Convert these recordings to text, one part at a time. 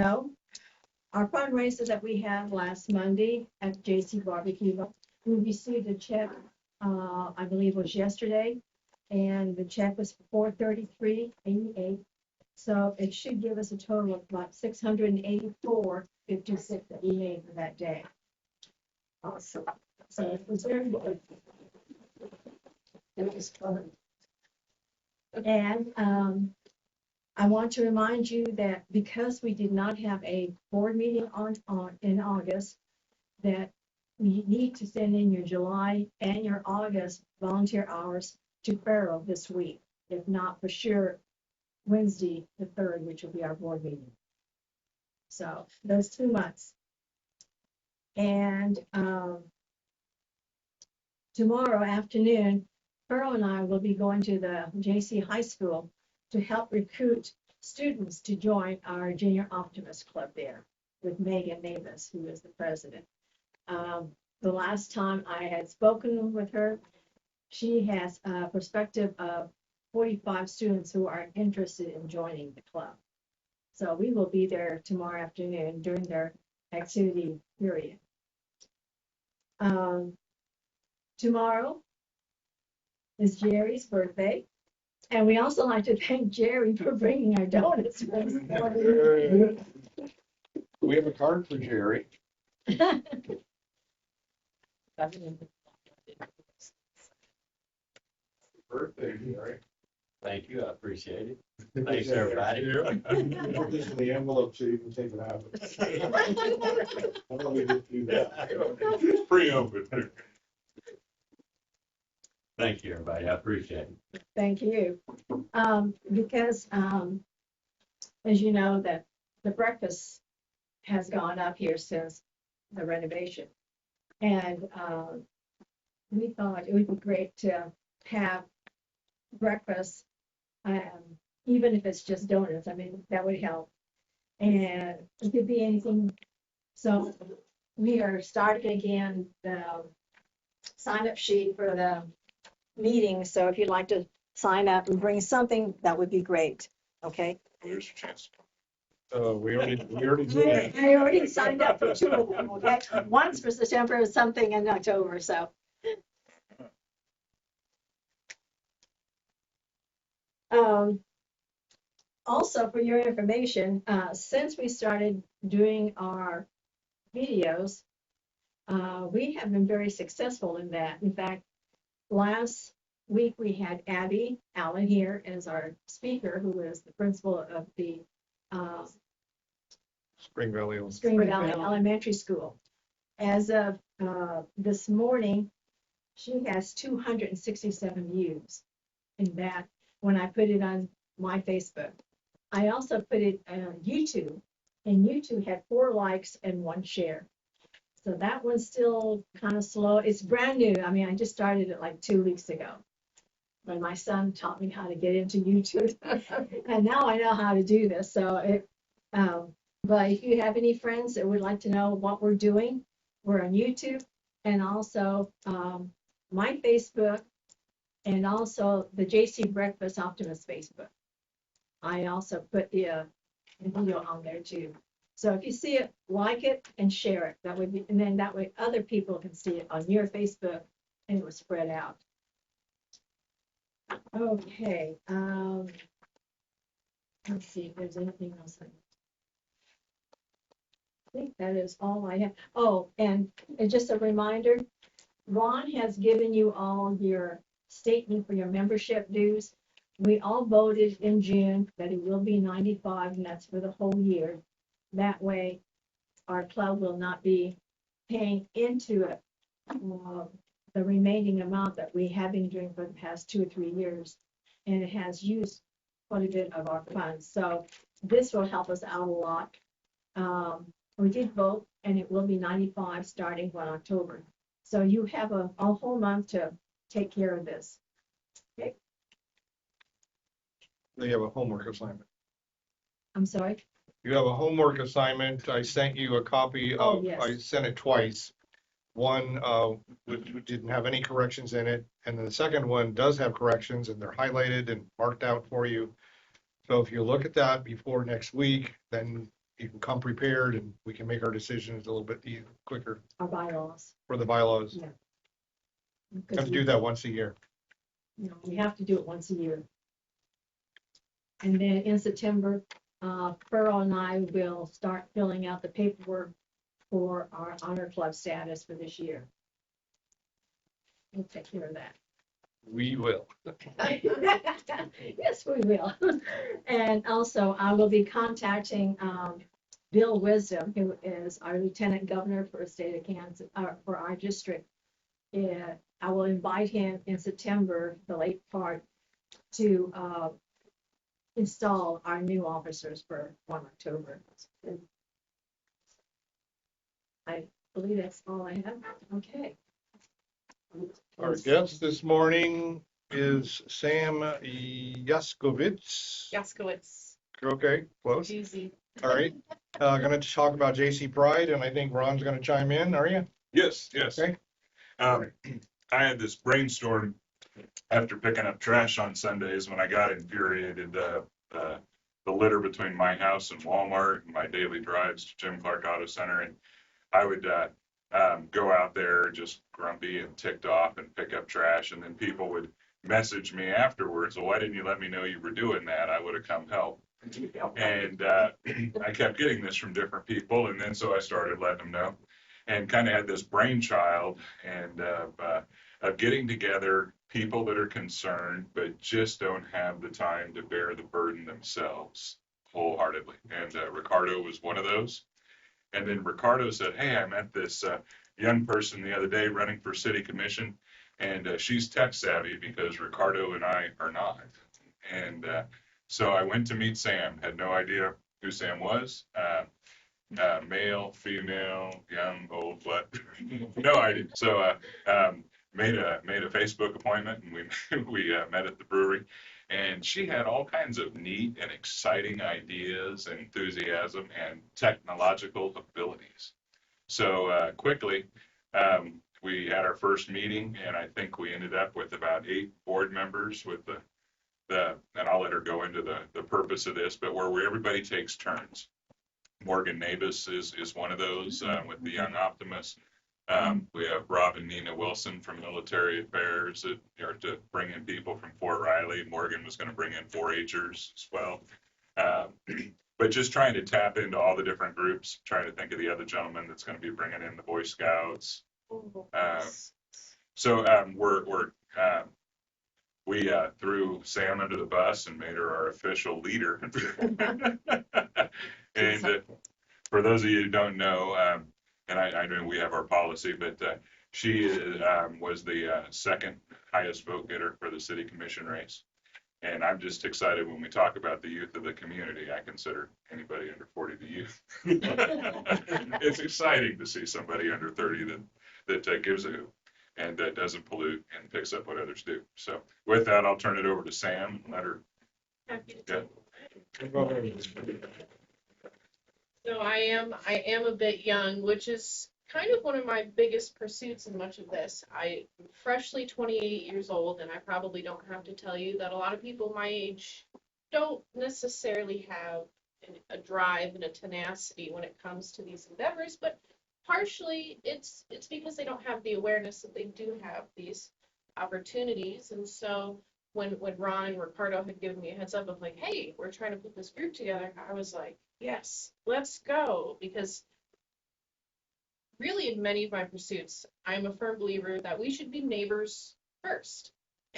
know, our fundraiser that we had last Monday at JC Barbecue, we received a check, I believe it was yesterday, and the check was $433.88. So it should give us a total of about $684.56 that we made for that day. Awesome. So it was very good. It was fun. And I want to remind you that because we did not have a board meeting in August, that you need to send in your July and your August volunteer hours to Faro this week. If not, for sure, Wednesday the 3rd, which will be our board meeting. So those 2 months. And tomorrow afternoon, Pearl and I will be going to the JC High School to help recruit students to join our Junior Optimist Club there with Megan Mavis, who is the president. The last time I had spoken with her, she has a perspective of 45 students who are interested in joining the club. So we will be there tomorrow afternoon during their activity period. Tomorrow is Jerry's birthday. And we also like to thank Jerry for bringing our donuts. We have a card for Jerry. Birthday, Jerry. Thank you, I appreciate it. Thanks, everybody. This is the envelope so you can take it out. Why don't we just do that? It's pre-open. Thank you, everybody. I appreciate it. Thank you. Because as you know, that the breakfast has gone up here since the renovation. And we thought it would be great to have breakfast, even if it's just donuts. I mean, that would help. And it could be anything. So we are starting again the sign-up sheet for the meeting. So if you'd like to sign up and bring something, that would be great. Okay. There's a chance. We already did that. I already signed up for 2 of them. Okay. One's for September, something in October. So. Also, for your information, since we started doing our videos, we have been very successful in that. In fact, last week we had Abby Allen here as our speaker, who is the principal of the Spring Valley Elementary School. As of this morning, she has 267 views in that when I put it on my Facebook. I also put it on YouTube, and YouTube had 4 likes and 1 share. So that one's still kind of slow. It's brand new. I mean, I just started it like 2 weeks ago. When my son taught me how to get into YouTube, and now I know how to do this. So it, but if you have any friends that would like to know what we're doing, we're on YouTube, and also my Facebook, and also the JC Breakfast Optimist Facebook. I also put the video on there too. So if you see it, like it and share it. That would be, and then that way other people can see it on your Facebook and it will spread out. Okay. Let's see if there's anything else. I think that is all I have. Oh, and just a reminder, Ron has given you all your statement for your membership dues. We all voted in June that it will be 95, and that's for the whole year. That way, our club will not be paying into it the remaining amount that we have been doing for the past 2 or 3 years, and it has used quite a bit of our funds. So this will help us out a lot. We did vote, and it will be 95 starting in October. So you have a whole month to take care of this. Okay. You have a homework assignment. I'm sorry. You have a homework assignment. I sent you a copy of, yes. I sent it twice. One which didn't have any corrections in it, and then the second one does have corrections, and they're highlighted and marked out for you. So if you look at that before next week, then you can come prepared and we can make our decisions a little bit quicker Our bylaws. for the bylaws. Yeah. Have Because to do that once a year. we have to do it once a year. And then in September, Pearl and I will start filling out the paperwork for our honor club status for this year. We'll take care of that. We will. Yes, we will. And also, I will be contacting Bill Wisdom, who is our lieutenant governor for the state of Kansas, for our district. I will invite him in September, the late part, to install our new officers for 1 October. I believe that's all I have. Okay. Our guest this morning is Sam Yoskowitz. Yoskowitz. Okay, close. Easy. All right. Going to talk about JC Pride, and I think Ron's going to chime in. Are you? Yes. Okay. I had this brainstorm after picking up trash on Sundays when I got infuriated. The litter between my house and Walmart and my daily drives to Jim Clark Auto Center, and I would go out there just grumpy and ticked off and pick up trash, and then people would message me afterwards. Well, why didn't you let me know you were doing that? I would have come help. And I kept getting this from different people, and then so I started letting them know, and kind of had this brainchild and of getting together people that are concerned but just don't have the time to bear the burden themselves wholeheartedly. And Ricardo was one of those. And then Ricardo said, hey, I met this young person the other day running for city commission, and she's tech savvy because Ricardo and I are not. And so I went to meet Sam, had no idea who Sam was. Male, female, young, old, what? No idea. So made a Facebook appointment, and we met at the brewery. And she had all kinds of neat and exciting ideas, and enthusiasm, and technological abilities. So quickly, we had our first meeting, and I think we ended up with about 8 board members with and I'll let her go into the purpose of this, but where everybody takes turns. Morgan Navis is one of those with the Young Optimists. We have Rob and Nina Wilson from Military Affairs that are to bring in people from Fort Riley. Morgan was going to bring in 4-Hers as well. But just trying to tap into all the different groups, trying to think of the other gentleman that's going to be bringing in the Boy Scouts. So we threw Sam under the bus and made her our official leader. And for those of you who don't know, and I know we have our policy, but she was the second highest vote getter for the city commission race. And I'm just excited when we talk about the youth of the community. I consider anybody under 40 the youth. It's exciting to see somebody under 30 that gives a hoot and that doesn't pollute and picks up what others do. So with that, I'll turn it over to Sam and let her. So I am a bit young, which is kind of one of my biggest pursuits in much of this. I'm freshly 28 years old, and I probably don't have to tell you that a lot of people my age don't necessarily have a drive and a tenacity when it comes to these endeavors, but partially it's because they don't have the awareness that they do have these opportunities. And so when Ron and Ricardo had given me a heads up of like, hey, we're trying to put this group together, I was like, yes, let's go. Because really in many of my pursuits, I'm a firm believer that we should be neighbors first.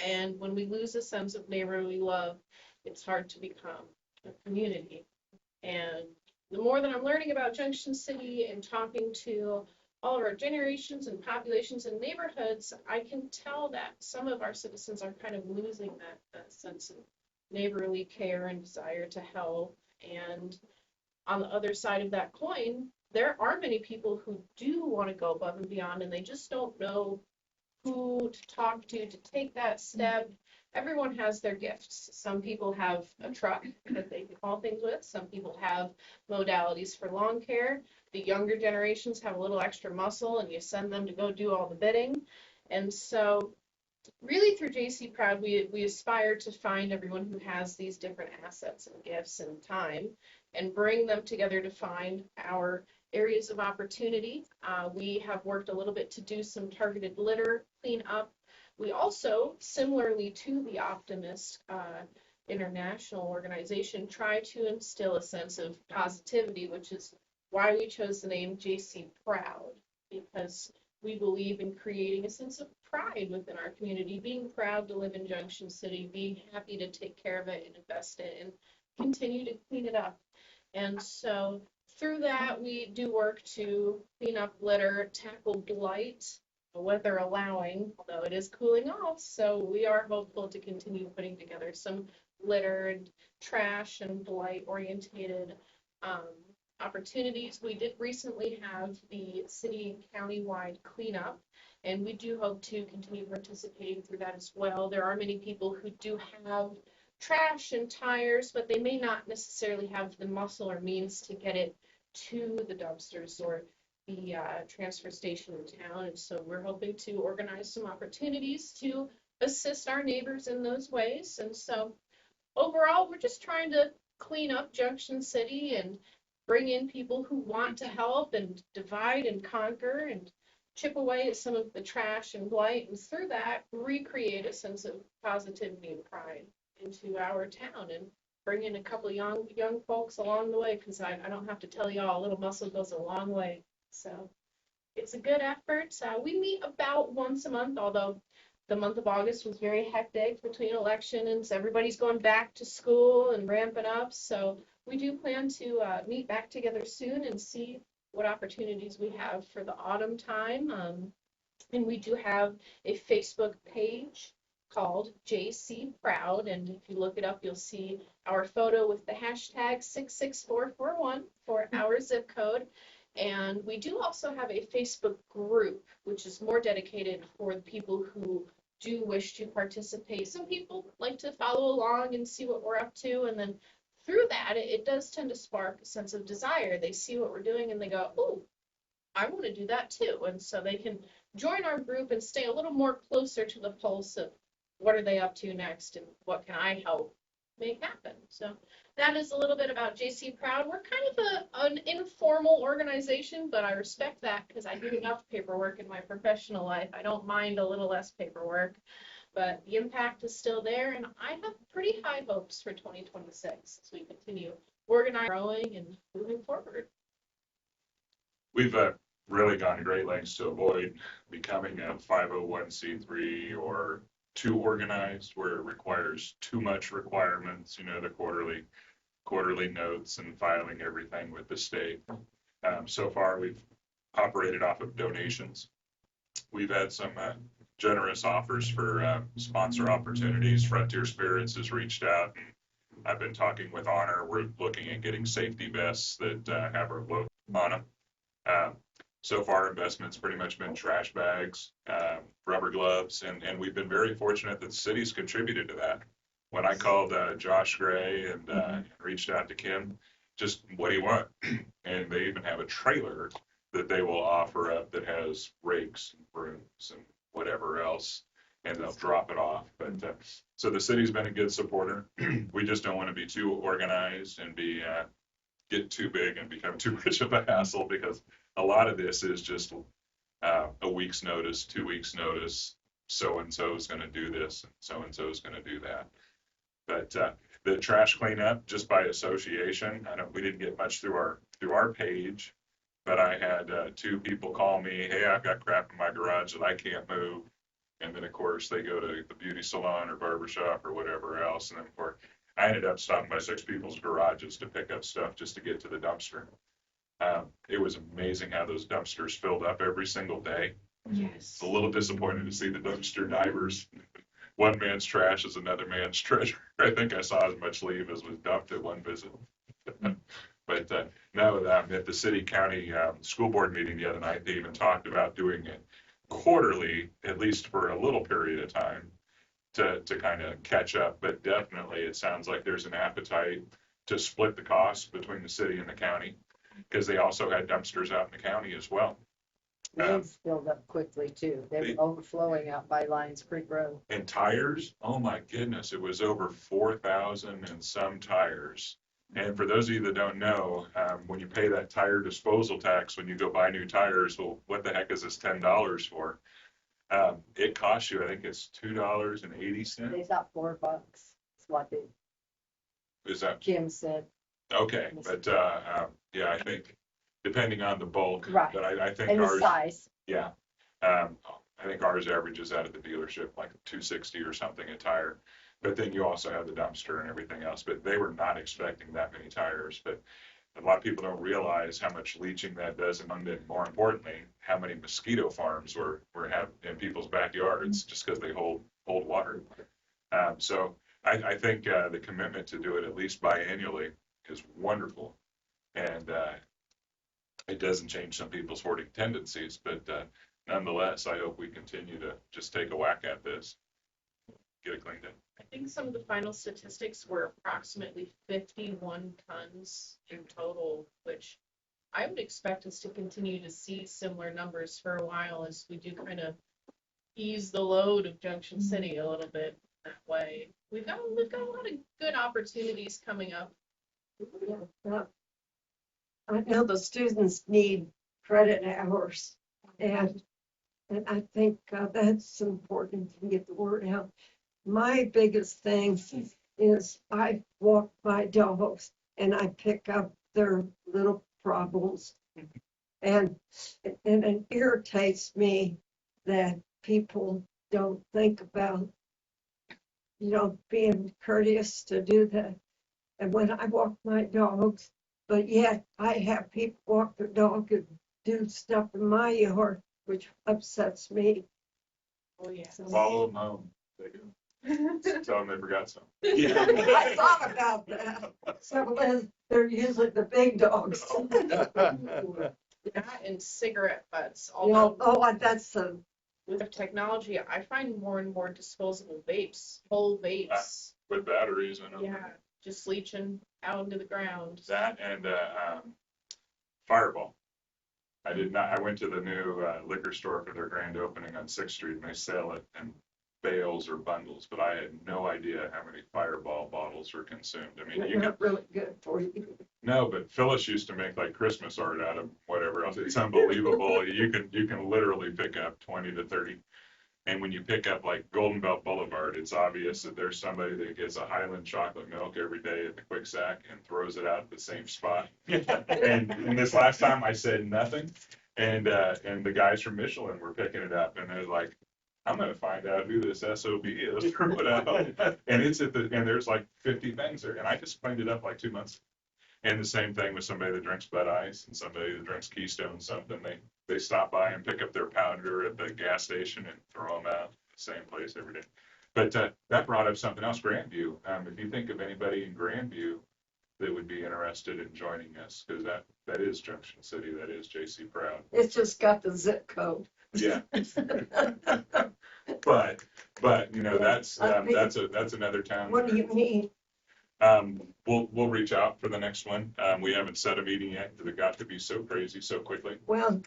And when we lose a sense of neighborly love, it's hard to become a community. And the more that I'm learning about Junction City and talking to all of our generations and populations and neighborhoods, I can tell that some of our citizens are kind of losing that sense of neighborly care and desire to help. And on the other side of that coin, there are many people who do want to go above and beyond, and they just don't know who to talk to take that step. Everyone has their gifts. Some people have a truck that they can haul things with. Some people have modalities for lawn care. The younger generations have a little extra muscle, and you send them to go do all the bidding. And so really through JC Proud, we aspire to find everyone who has these different assets and gifts and time and bring them together to find our areas of opportunity. We have worked a little bit to do some targeted litter cleanup. We also, similarly to the Optimist International organization, try to instill a sense of positivity, which is why we chose the name JC Proud, because we believe in creating a sense of pride within our community, being proud to live in Junction City, being happy to take care of it and invest in it and continue to clean it up. And so through that, we do work to clean up litter, tackle blight, weather allowing, although it is cooling off. So we are hopeful to continue putting together some litter and trash and blight orientated opportunities. We did recently have the city and county-wide cleanup, and we do hope to continue participating through that as well. There are many people who do have trash and tires, but they may not necessarily have the muscle or means to get it to the dumpsters or the transfer station in town. And so we're hoping to organize some opportunities to assist our neighbors in those ways. And so overall, we're just trying to clean up Junction City and bring in people who want to help and divide and conquer and chip away at some of the trash and blight, and through that recreate a sense of positivity and pride into our town and bring in a couple of young folks along the way, because I don't have to tell y'all, a little muscle goes a long way. So it's a good effort. We meet about once a month, although the month of August was very hectic between election and so everybody's going back to school and ramping up. So we do plan to meet back together soon and see what opportunities we have for the autumn time. And we do have a Facebook page called JC Proud, and if you look it up, you'll see our photo with the hashtag 66441 for our zip code. And we do also have a Facebook group, which is more dedicated for the people who do wish to participate. Some people like to follow along and see what we're up to, and then through that, it does tend to spark a sense of desire. They see what we're doing and they go, oh, I want to do that too. And so they can join our group and stay a little more closer to the pulse of what are they up to next and what can I help make happen. So that is a little bit about JC Proud. We're kind of an informal organization, but I respect that because I do enough paperwork in my professional life. I don't mind a little less paperwork, but the impact is still there, and I have pretty high hopes for 2026 as we continue organizing, growing, and moving forward. We've really gone to great lengths to avoid becoming a 501c3 or too organized, where it requires too much requirements, the quarterly notes and filing everything with the state. So far, we've operated off of donations. We've had some generous offers for sponsor opportunities. Frontier Spirits has reached out. I've been talking with Honor. We're looking at getting safety vests that have our logo on them. So far, investment's pretty much been trash bags, rubber gloves, and we've been very fortunate that the city's contributed to that. When I called Josh Gray and reached out to Kim, just what do you want? And they even have a trailer that they will offer up that has rakes and brooms and whatever else, and they'll drop it off. But so the city's been a good supporter. We just don't want to be too organized and get too big and become too much of a hassle, because a lot of this is just a week's notice, 2 weeks notice. So and so is going to do this, and so is going to do that. But the trash cleanup, just by association, we didn't get much through our page, but I had 2 people call me, hey, I've got crap in my garage that I can't move. And then of course they go to the beauty salon or barbershop or whatever else. And then of course I ended up stopping by 6 people's garages to pick up stuff just to get to the dumpster. It was amazing how those dumpsters filled up every single day. Yes. It's a little disappointing to see the dumpster divers. One man's trash is another man's treasure. I think I saw as much leave as was dumped at one visit. But now that I'm at the city county school board meeting the other night, they even talked about doing it quarterly, at least for a little period of time, to kind of catch up. But definitely it sounds like there's an appetite to split the cost between the city and the county, because they also had dumpsters out in the county as well. Lanes filled up quickly too. They were overflowing out by Lions Creek Road. And tires, oh my goodness, it was over 4,000 and some tires And for those of you that don't know, when you pay that tire disposal tax, when you go buy new tires, well, what the heck is this $10 for? It costs you, I think it's $2.80. They thought $4. That's what Is that, Jim said. okay, but, yeah, I think depending on the bulk. Right. But I think And the ours, size. yeah. I think ours averages out at the dealership like $2.60 or something a tire. But then you also have the dumpster and everything else, but they were not expecting that many tires. But a lot of people don't realize how much leaching that does, and then more importantly, how many mosquito farms we're having in people's backyards just because they hold water. So I think the commitment to do it at least biannually is wonderful. And it doesn't change some people's hoarding tendencies, but nonetheless, I hope we continue to just take a whack at this, get it cleaned up. I think some of the final statistics were approximately 51 tons in total, which I would expect us to continue to see similar numbers for a while as we do kind of ease the load of Junction City a little bit that way. We've got a lot of good opportunities coming up. Yeah. I know the students need credit hours, and I think that's important to get the word out. My biggest thing is I walk my dogs and I pick up their little problems. And it irritates me that people don't think about, being courteous to do that. And when I walk my dogs, but yet I have people walk their dog and do stuff in my yard, which upsets me. Oh, yeah. Follow them home. They go. Tell them they forgot something. I thought about that. So they're usually the big dogs. That and cigarette butts. Although That's with technology, I find more and more disposable vapes, whole vapes. With batteries in them. Yeah, just leaching out into the ground. That and Fireball. I went to the new liquor store for their grand opening on 6th Street, and they sell it in bales or bundles, but I had no idea how many Fireball bottles were consumed. I mean, you not really good for you. no, but Phyllis used to make like Christmas art out of whatever else. It's unbelievable. You can literally pick up 20 to 30. And when you pick up like Golden Belt Boulevard, it's obvious that there's somebody that gets a Highland chocolate milk every day at the quick sack and throws it out at the same spot. And this last time I said nothing, and the guys from Michelin were picking it up, and they're like, I'm gonna find out who this SOB is, throw it out. And there's like 50 things there, and I just cleaned it up like 2 months. And the same thing with somebody that drinks Bud Ice and somebody that drinks Keystone something. They stop by and pick up their powder at the gas station and throw them out the same place every day. But that brought up something else, Grandview. If you think of anybody in Grandview that would be interested in joining us, because that is Junction City, that is JC Proud. It's just got the zip code. Yeah. But that's another town. What do you mean? We'll reach out for the next one. We haven't set a meeting yet because it got to be so crazy so quickly. Well,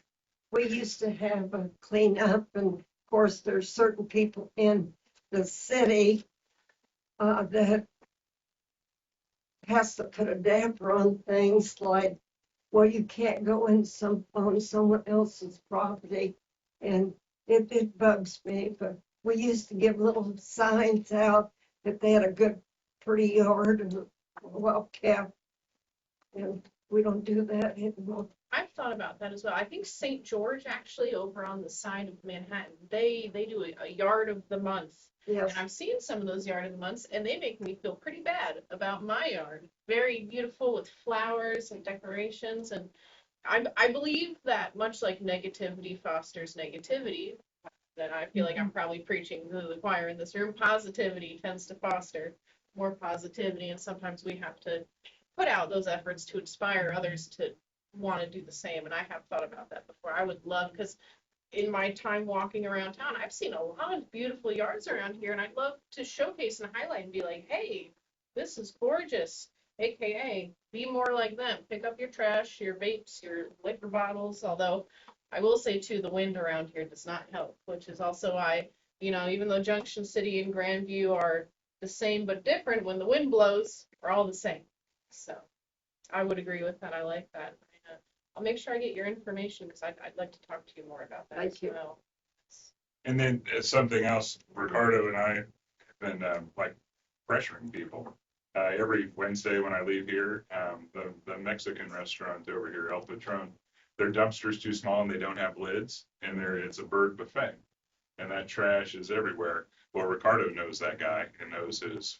we used to have a cleanup, and of course, there's certain people in the city that has to put a damper on things like, well, you can't go on someone else's property, and it bugs me. But we used to give little signs out if they had a good, pretty yard and well kept, and we don't do that anymore. I've thought about that as well. I think St. George actually over on the side of Manhattan, they do a yard of the month. Yes. And I've seen some of those yard of the months, and they make me feel pretty bad about my yard. Very beautiful with flowers and decorations, and I believe that much like negativity fosters negativity, that I feel like I'm probably preaching to the choir in this room. Positivity tends to foster more positivity, and sometimes we have to put out those efforts to inspire others to want to do the same. And I have thought about that before. I would love, because in my time walking around town, I've seen a lot of beautiful yards around here, and I'd love to showcase and highlight and be like, hey, this is gorgeous. AKA, be more like them. Pick up your trash, your vapes, your liquor bottles. Although I will say too, the wind around here does not help, which is also why, even though Junction City and Grandview are the same but different, when the wind blows, we're all the same. So I would agree with that. I like that. I'll make sure I get your information because I'd like to talk to you more about that as Thank you. well. And then something else, Ricardo and I have been like pressuring people. Every Wednesday when I leave here, the Mexican restaurant over here, El Patron, their dumpster's too small and they don't have lids, and it's a bird buffet, and that trash is everywhere. Well, Ricardo knows that guy and knows his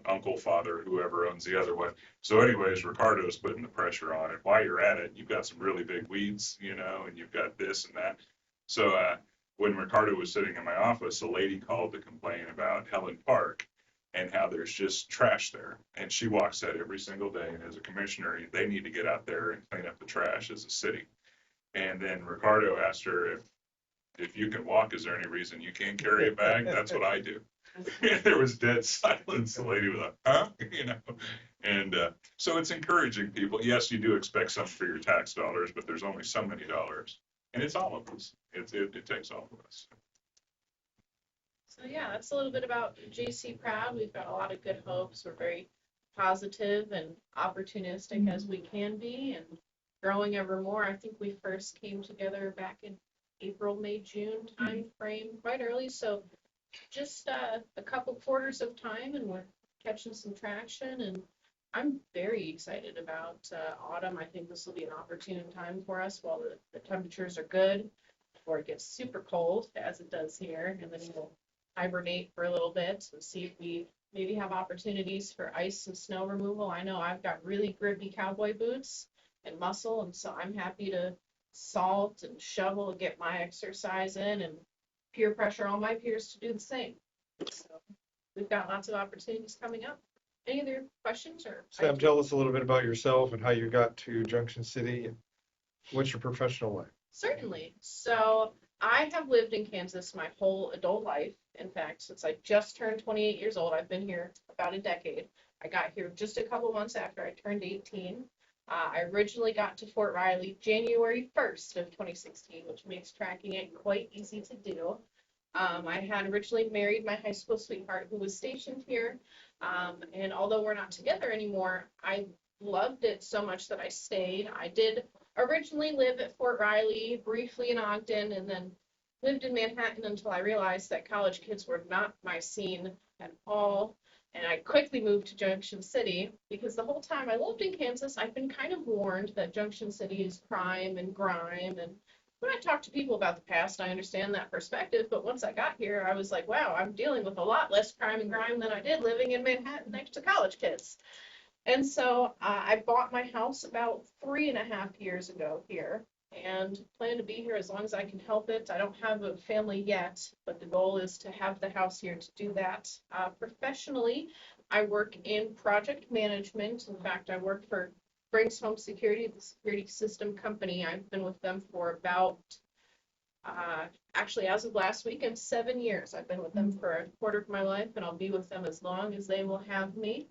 uncle, father, whoever owns the other one. So anyways, Ricardo's putting the pressure on it. While you're at it, you've got some really big weeds, and you've got this and that. So when Ricardo was sitting in my office, a lady called to complain about Helen Park and how there's just trash there. And she walks that every single day. And as a commissioner, they need to get out there and clean up the trash as a city. And then Ricardo asked her if you can walk, is there any reason you can't carry a bag? That's what I do. There was dead silence. The lady was like, huh? And so it's encouraging people. Yes, you do expect some for your tax dollars, but there's only so many dollars. And it's all of us. It takes all of us. So yeah, that's a little bit about JC Proud. We've got a lot of good hopes. We're very positive and opportunistic as we can be and growing ever more. I think we first came together back in April, May, June time frame, quite early. So just a couple quarters of time and we're catching some traction, and I'm very excited about autumn. I think this will be an opportune time for us while the temperatures are good before it gets super cold as it does here, and then we'll hibernate for a little bit and see if we maybe have opportunities for ice and snow removal. I know I've got really grippy cowboy boots and muscle, and so I'm happy to salt and shovel and get my exercise in and peer pressure all my peers to do the same. So we've got lots of opportunities coming up. Any other questions or? Sam, tell us a little bit about yourself and how you got to Junction City. What's your professional life? Certainly. So I have lived in Kansas my whole adult life. In fact, since I just turned 28 years old, I've been here about a decade. I got here just a couple months after I turned 18. I originally got to Fort Riley January 1st of 2016, which makes tracking it quite easy to do. I had originally married my high school sweetheart who was stationed here. And although we're not together anymore, I loved it so much that I stayed. I did originally live at Fort Riley, briefly in Ogden, and then lived in Manhattan until I realized that college kids were not my scene at all. And I quickly moved to Junction City because the whole time I lived in Kansas, I've been kind of warned that Junction City is crime and grime. And when I talk to people about the past, I understand that perspective. But once I got here, I was like, wow, I'm dealing with a lot less crime and grime than I did living in Manhattan next to college kids. And so I bought my house about 3.5 years ago here and plan to be here as long as I can help it. I don't have a family yet, but the goal is to have the house here to do that. Professionally, I work in project management. In fact, I work for Brinks Home Security, the security system company. I've been with them for about, actually as of last weekend, 7 years. I've been with them for a quarter of my life, and I'll be with them as long as they will have me.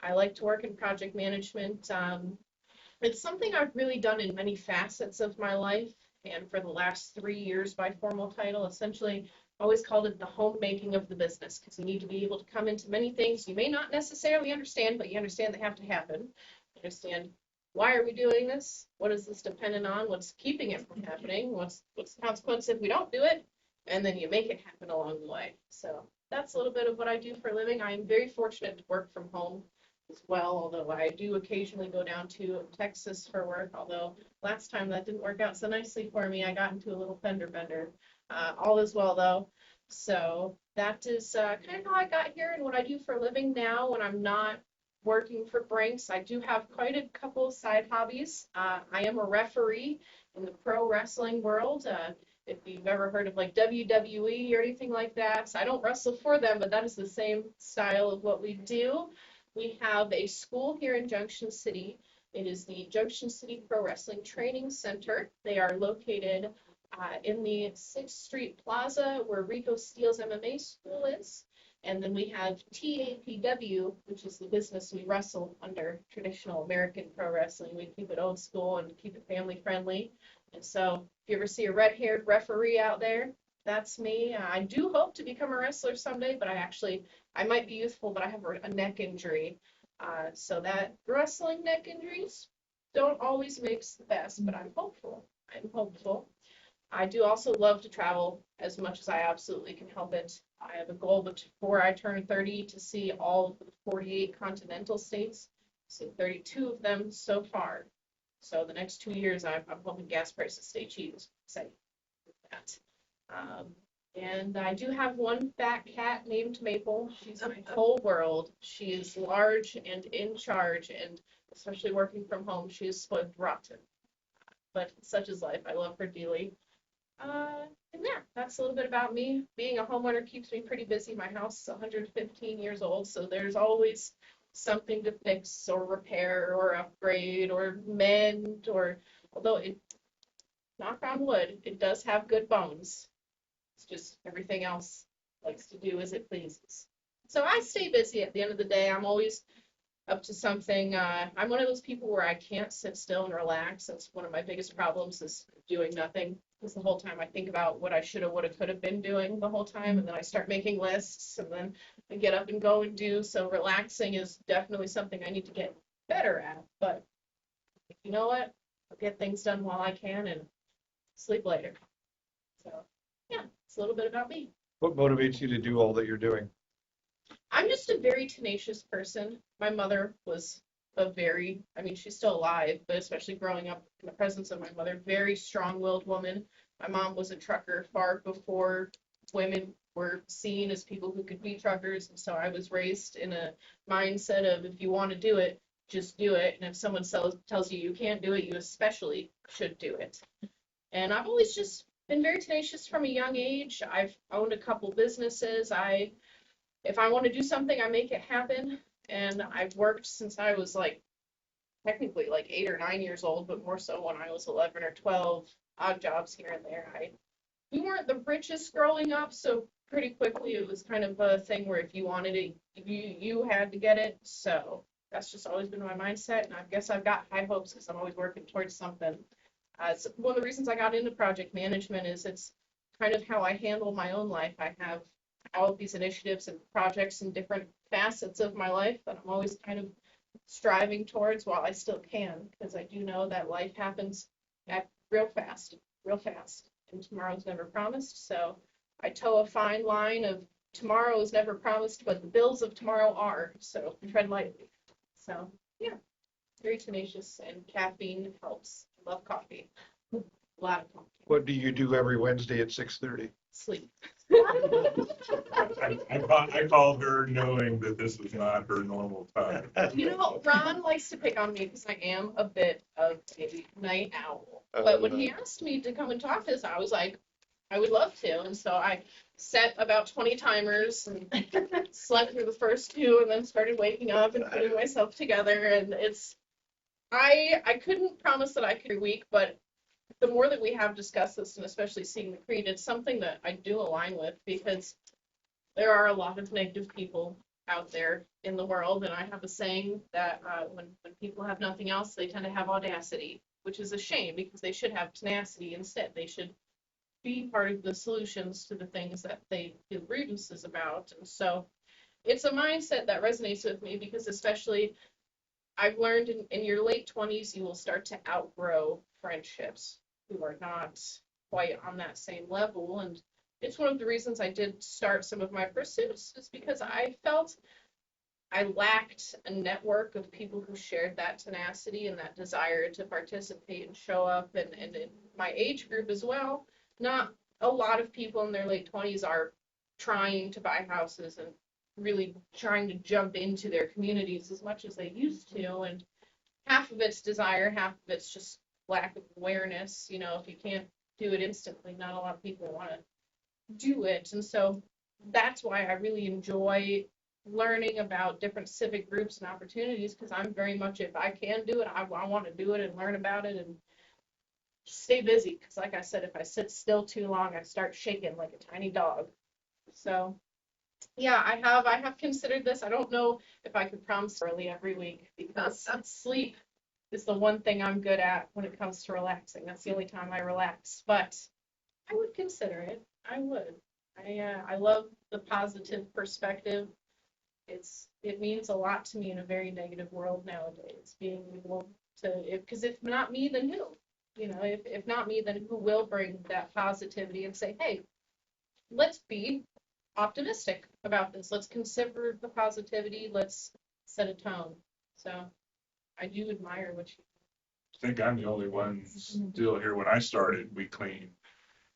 I like to work in project management. It's something I've really done in many facets of my life. And for the last 3 years by formal title, essentially, I always called it the homemaking of the business, because you need to be able to come into many things you may not necessarily understand, but you understand they have to happen. You understand, why are we doing this? What is this dependent on? What's keeping it from happening? What's the consequence if we don't do it? And then you make it happen along the way. So that's a little bit of what I do for a living. I am very fortunate to work from home as well, although I do occasionally go down to Texas for work, although last time that didn't work out so nicely for me. I got into a little fender bender. All is well though. So that is kind of how I got here and what I do for a living now when I'm not working for Brinks. I do have quite a couple of side hobbies. I am a referee in the pro wrestling world. If you've ever heard of like WWE or anything like that, so I don't wrestle for them, but that is the same style of what we do. We have a school here in Junction City. It is the Junction City Pro Wrestling Training Center. They are located in the 6th Street Plaza where Rico Steele's MMA school is. And then we have TAPW, which is the business we wrestle under traditional American pro wrestling. We keep it old school and keep it family friendly. And so if you ever see a red-haired referee out there, that's me. I do hope to become a wrestler someday, but I might be youthful, but I have a neck injury. So that wrestling neck injuries don't always make the best, but I'm hopeful. I'm hopeful. I do also love to travel as much as I absolutely can help it. I have a goal before I turn 30 to see all of the 48 continental states. So 32 of them so far. So the next 2 years, I'm hoping gas prices stay cheap. Say that. And I do have one fat cat named Maple. She's my whole world. She is large and in charge, and especially working from home, she is spoiled rotten. But such is life. I love her dearly. And yeah, that's a little bit about me. Being a homeowner keeps me pretty busy. My house is 115 years old, so there's always something to fix or repair or upgrade or mend, or although it, knock on wood, it does have good bones. It's just everything else likes to do as it pleases. So I stay busy at the end of the day. I'm always up to something. I'm one of those people where I can't sit still and relax. That's one of my biggest problems is doing nothing. Because the whole time I think about what I should have, would have, could have been doing the whole time, and then I start making lists, and then I get up and go and do. So relaxing is definitely something I need to get better at. But you know what? I'll get things done while I can and sleep later. So yeah, it's a little bit about me. What motivates you to do all that you're doing? I'm just a very tenacious person. My mother was I mean, she's still alive, but especially growing up in the presence of my mother, very strong-willed woman. My mom was a trucker far before women were seen as people who could be truckers. And so I was raised in a mindset of if you want to do it, just do it. And if someone tells you you can't do it, you especially should do it. And I've always just been very tenacious from a young age. I've owned a couple businesses. If I want to do something, I make it happen. And I've worked since I was technically 8 or 9 years old, but more so when I was 11 or 12, odd jobs here and there. We weren't the richest growing up, so pretty quickly it was kind of a thing where if you wanted it, you had to get it. So that's just always been my mindset. And I guess I've got high hopes because I'm always working towards something. So one of the reasons I got into project management is it's kind of how I handle my own life. I have all of these initiatives and projects and different facets of my life that I'm always kind of striving towards while I still can, because I do know that life happens at real fast, and tomorrow's never promised. So I toe a fine line of tomorrow is never promised, but the bills of tomorrow are. So tread lightly. So yeah, very tenacious, and caffeine helps. I love coffee. A lot of coffee. What do you do every Wednesday at 6:30? Sleep. I called her knowing that this was not her normal time. Ron likes to pick on me because I am a bit of a night owl. But when he asked me to come and talk to us, I was like, I would love to. And so I set about 20 timers and slept through the first 2 and then started waking up and putting myself together. And I couldn't promise that I could every week, but the more that we have discussed this, and especially seeing the creed, it's something that I do align with, because there are a lot of negative people out there in the world, and I have a saying that when people have nothing else, they tend to have audacity, which is a shame because they should have tenacity instead. They should be part of the solutions to the things that they feel grievances about. And so it's a mindset that resonates with me, because especially I've learned in your late 20s, you will start to outgrow friendships who are not quite on that same level. And it's one of the reasons I did start some of my pursuits, is because I felt I lacked a network of people who shared that tenacity and that desire to participate and show up. And in my age group as well, not a lot of people in their late 20s are trying to buy houses and really trying to jump into their communities as much as they used to. And half of it's desire, half of it's just lack of awareness. If you can't do it instantly, not a lot of people want to do it. And so that's why I really enjoy learning about different civic groups and opportunities, because I'm very much, if I can do it, I want to do it and learn about it and stay busy. Because like I said, if I sit still too long, I start shaking like a tiny dog. So yeah, I have considered this. I don't know if I could promise early every week, because sleep is the one thing I'm good at when it comes to relaxing. That's the only time I relax, but I would consider it. I would. I love the positive perspective it means a lot to me in a very negative world nowadays, being able to, because if not me, then who? You know, if not me, then who will bring that positivity and say, hey, let's be optimistic about this. Let's consider the positivity. Let's set a tone. So I do admire what you. I think I'm the only one still here. When I started, we cleaned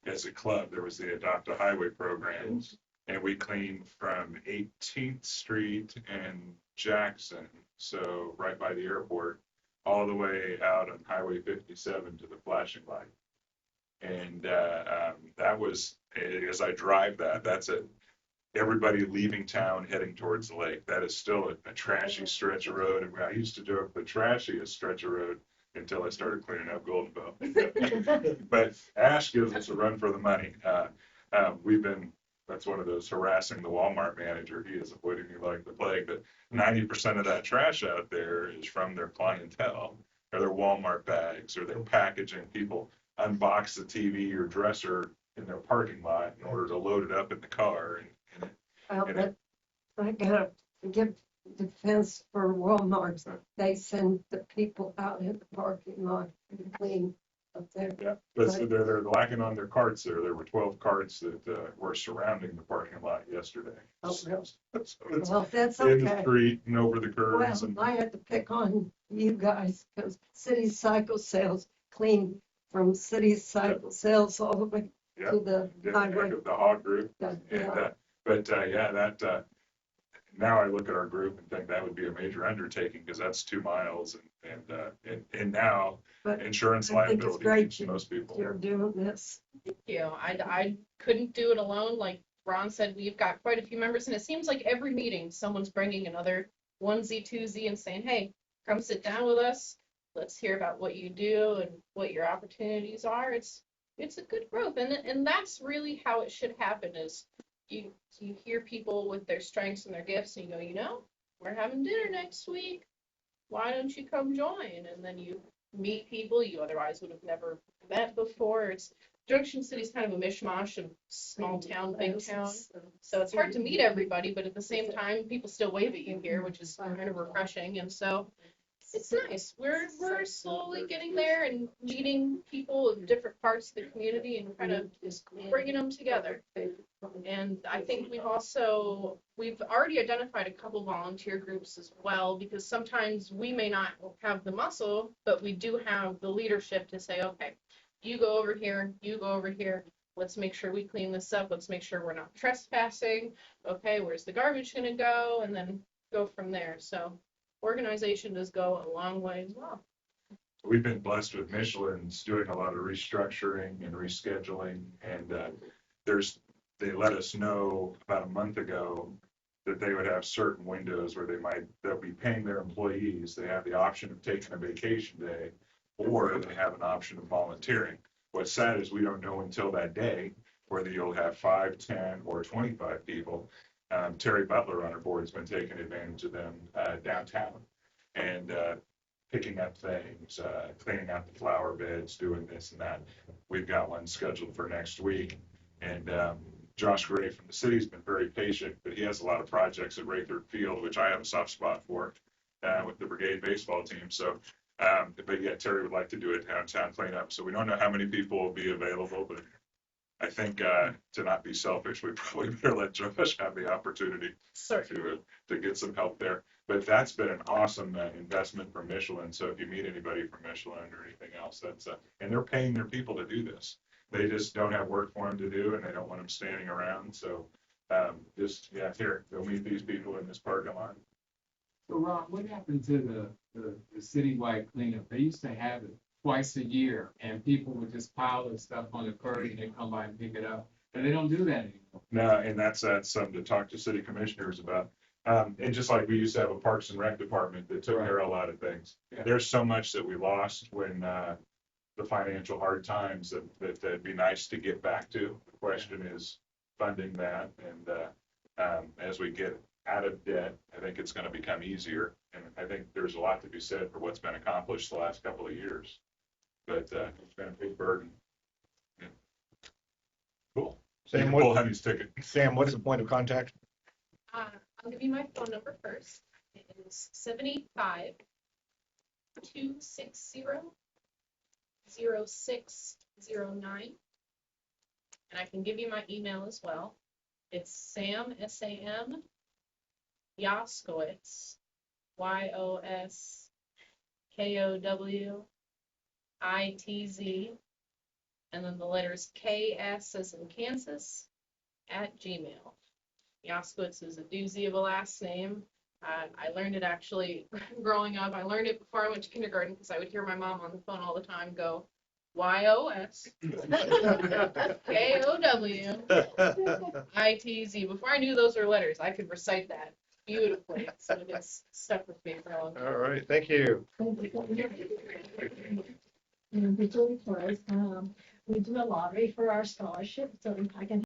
as a club. There was the Adopt a Highway programs, and we cleaned from 18th Street and Jackson, so right by the airport, all the way out on Highway 57 to the flashing light. And that was, as I drive that, that's it. Everybody leaving town heading towards the lake. That is still a trashy stretch of road. And I used to joke the trashiest stretch of road until I started cleaning up Golden Belt. But Ash gives us a run for the money. That's one of those harassing the Walmart manager. He is avoiding me like the plague. But 90% of that trash out there is from their clientele, or their Walmart bags, or their packaging. People unbox the TV or dresser in their parking lot in order to load it up in the car. Well, but I gotta give defense for Walmart. They send the people out in the parking lot and clean up there. Yeah, but so they're lacking on their carts there. There were 12 carts that were surrounding the parking lot yesterday. Oh, really? So it's Well, that's in the okay. street and over the curbs. Well, And I had to pick on you guys because City Cycle Sales clean from City Cycle Sales all the way yeah, to the did highway. the hog group. Yeah. But now I look at our group and think that would be a major undertaking because that's 2 miles and now But insurance I think it's liability great keeps most people. you're doing this. You know, I couldn't do it alone. Like Ron said, we've got quite a few members, and it seems like every meeting someone's bringing another onesie, twosie, and saying, "Hey, come sit down with us. Let's hear about what you do and what your opportunities are." It's a good group, and that's really how it should happen. Is you hear people with their strengths and their gifts, and you go, you know, we're having dinner next week. Why don't you come join? And then you meet people you otherwise would have never met before. Junction City's kind of a mishmash of small town, big town. So it's hard to meet everybody, but at the same time, people still wave at you here, which is kind of refreshing. And so it's nice. We're slowly getting there and meeting people in different parts of the community and kind of bringing them together. And I think we've already identified a couple volunteer groups as well, because sometimes we may not have the muscle, but we do have the leadership to say, okay, you go over here, you go over here. Let's make sure we clean this up. Let's make sure we're not trespassing. Okay, where's the garbage going to go? And then go from there. So organization does go a long way as well. We've been blessed with Michelin's doing a lot of restructuring and rescheduling, and they let us know about a month ago that they would have certain windows where they'll be paying their employees. They have the option of taking a vacation day, or they have an option of volunteering. What's sad is we don't know until that day whether you'll have 5, 10, or 25 people. Terry Butler on our board has been taking advantage of them downtown and picking up things, cleaning out the flower beds, doing this and that. We've got one scheduled for next week. And Josh Gray from the city has been very patient, but he has a lot of projects at Rayford Field, which I have a soft spot for with the brigade baseball team. So, but yeah, Terry would like to do a downtown cleanup. So we don't know how many people will be available, but I think to not be selfish, we probably better let Josh have the opportunity to get some help there. But that's been an awesome investment from Michelin. So if you meet anybody from Michelin or anything else, and they're paying their people to do this. They just don't have work for them to do, and they don't want them standing around. So here, go meet these people in this parking lot. So Ron, what happened to the citywide cleanup? They used to have it twice a year, and people would just pile their stuff on the curb and they come by and pick it up. But they don't do that anymore. No, and that's something to talk to city commissioners about. And just like we used to have a Parks and Rec department that took care of a lot of things. Yeah. There's so much that we lost when the financial hard times that'd be nice to get back to. The question is funding that, and as we get out of debt, I think it's going to become easier. And I think there's a lot to be said for what's been accomplished the last couple of years. But it's been a big burden. Yeah. Cool. Sam, Pull Honey's ticket. Sam, what's the point of contact? I'll give you my phone number first. It is 785-260-0609. And I can give you my email as well. It's Sam, S-A-M, Yoskowitz, Yoskowitz, and then the letters KS as in Kansas, @gmail. Yoskowitz is a doozy of a last name. I learned it actually growing up. I learned it before I went to kindergarten because I would hear my mom on the phone all the time go, YOSKOWITZ. Before I knew those were letters, I could recite that beautifully. So it's stuck with me for a long time. All right, thank you. And before we close, we do a lottery for our scholarship, so I can